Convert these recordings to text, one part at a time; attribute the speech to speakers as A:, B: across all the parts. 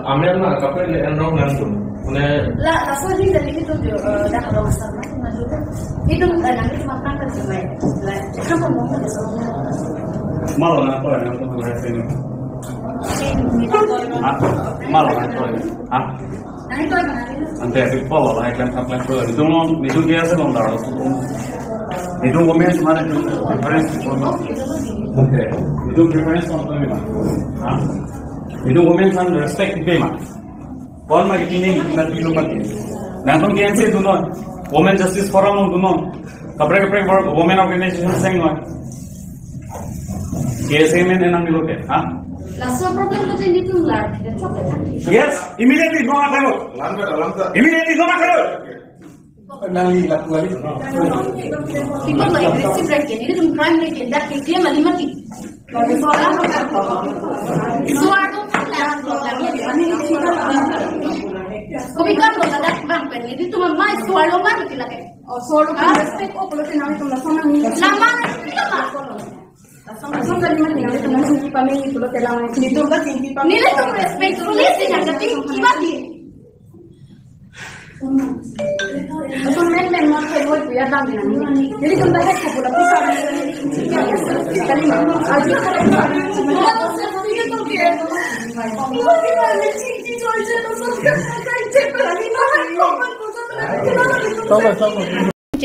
A: Amel mah kapal le enrong langsung.
B: Lah, asal ni dari itu dah kalau masalah itu nanti cuma kan semai. Lah, kamu mau ke sana?
C: Malu nak apa yang kamu rasa ini? Malu nak apa?
B: Nanti tu mana?
C: Nanti aku follow lah, iklan kapal tu. Itu dia sebelum darah tu. Itu komen semua itu reference tu. Okay. Itu reference tu apa? Itu komen kan respect payment. All my meaning that you look at it. Nanti dia say do not. Women Justice Forum do not. Kapre women organization saying what? KSA men enang niloke.
B: Langsung problem tu jadi tu lah.
C: Yes, immediately no akalo. Immediately no akalo.
D: Nanti lakukan itu.
B: People like aggressive right ini tu crime rate that dia mati. Soalan Kami kan lo ada bang pen ini tu memang soal lo mana kita ke? Soal lo respect oh kalau kita nanti tu sama ni. Lama sama dari mana nanti tu nanti kita pamit itu lo telah ni tu kan tinggi pamit. Nilai tu respect tulis yang jadi kita di. Atau men mau keluar tu ya dah ni. Jadi kita dah keluar pusat ni. Kali ni aja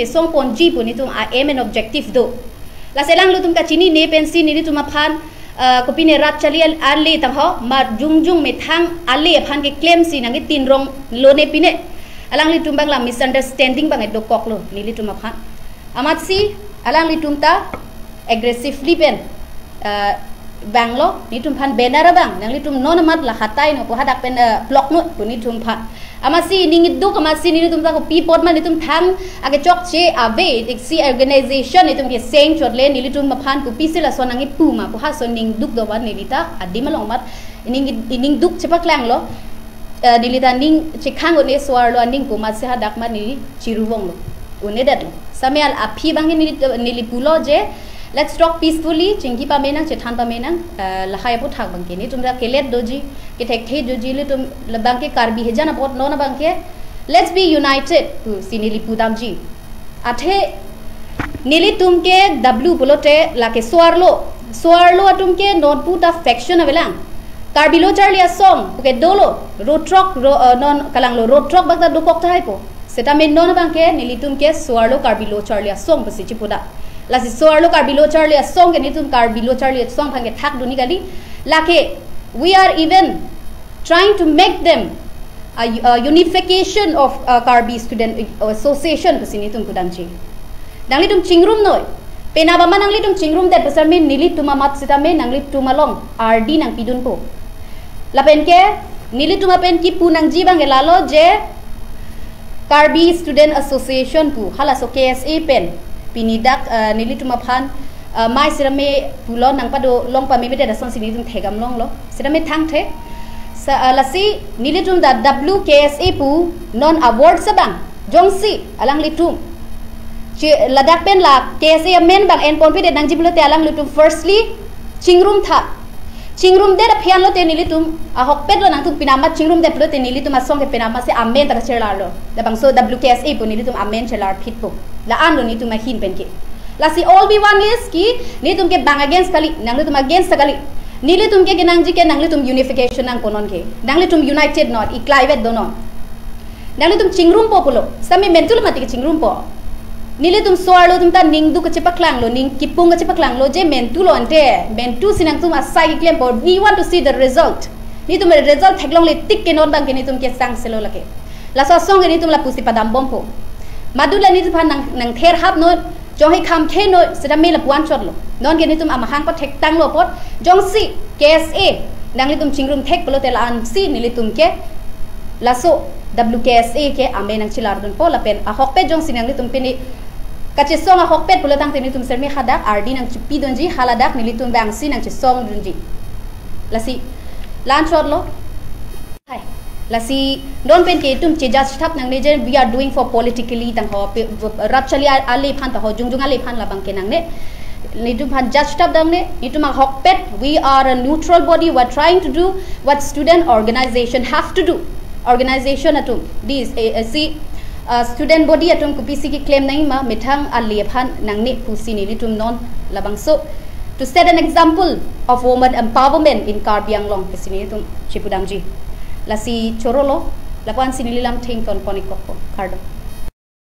E: Song ponji pun itu aim and objective do. La selang lu tum ka chini ne pensi ni tu ma phan kopi ne rat chali ali tang ho ma jung me thang ali phan ke claim si nang tin rong lo ne pine alang li tum bang la misunderstanding bang do kok lo ni li tum ma phan amat si alang li tum ta aggressively pen Banglo ni tum phan benar bang nang li tum non mat la khatai no po hadak pen block no tu ni tum phan amasi ning du amasi ni tum ta ko pi pot man ni tum thang age chok che ave ik si organization ni tum ke seng chot le ni li tum ma phan ku pi sila so nang i pu ma po ha so ning duk do wan ni lita adi ma long mat ning duk che pak lang lo ni lita ning che khang ne swar lo ning ku ma se hadak ma ni chiru wong lo une dat lo sameal aphi bang ni li pulo je Let's talk peacefully. Cingki pa menang, cetan pa menang. Lahai pun thak bangke ni. Tumda kelet doji, ketek the doji le tum bangke karbi heja na pot no na bangke. Let's be united. Tu sini lipu damji. Athe nili tumke W pulote lake suarlo tumke non puta faction avelang. Karbilo charli asong puke dolo road truck non kalang lo road truck bagda do kokta hai po. Seta men no na bangke nili tumke suarlo karbilo charli asong pasi chipuda. Lasi soarlo karbilo charlie a song and itum karbilo charlie a song and attack duni gali lake we are even trying to make them a unification of Karbi student association pasinitum kudamchi nangli tum chingrum noi pena bama nangli tum chingrum that pasar min nili tumamat sitame nangli tumalong RD nang pidun po lapen ke nili tumapen ki punang jibang elalo je Karbi student association pu hala so KSA pen pinidak nili tuma phan mai sirame pulo nang pado long pa meme da son sini tum thegam long lo sirame thang the lasi nili tum da WKSA pu non award sabang jongsi alang litum ladak pen la KSA men bang en pon pe nang jiblo te alang litum firstly chingrum tha chingrum de da phian lo te nili tum a hok pet lo nang tum pinama chingrum de plo te nili tum asong ke pinama se amen ta chelar lo da bang so WKSA pu nili tum amen chelar phit pu la an lo ni tum hin pen ke la si all we want is ki ni tum ke bang against kali nang li tum against kali ni li tum ke nang ji ke nang li tum unification nang konon ke nang li tum united not I clive do not nang li tum chingrum po pulo sami mentul mati ke chingrum po ni li tum soar lo tum ta ning du ke chepak lang lo ning kipung ke chepak lang lo je mentu lo ante mentu sinang tum asai claim po we want to see the result ni tum result thaklong le tik ke non bang ke ni tum ke sang selo lake la so song ke ni tum la pusi padam bom po madula ni tum nang ther hap no jong hi kham the no sida me la puan chot lo non ke ni tum amahang pa thek tang lo pot jong si KSA nang li tum chingrum thek polo te la an si ni li tum ke la so WKSA ke ame nang chilar dun po la pen a hok pe jong si nang li tum pe ni kache song a hok pet polo tang te ni tum serme khadak RD nang chipi donji haladak ni li tum bang si nang chi song dunji la si lan chot lo hai la si don pen ke tum che just thap nang ne je we are doing for politically tang ho rap chali ali phan ta ho jungjung ali phan la bang ke nang ne nitu phan judge tab dang ne nitu ma hokpet we are a neutral body, we are trying to do what student organization have to do. Organization atum this see student body atum kupisi ki claim nai ma mithang ali phan nang ne pusi ni nitum non labang so to set an example of woman empowerment in Karbi Anglong kesini tum Chipudangji lasi chorolo lapan sinililam thing ton ponikoko kardo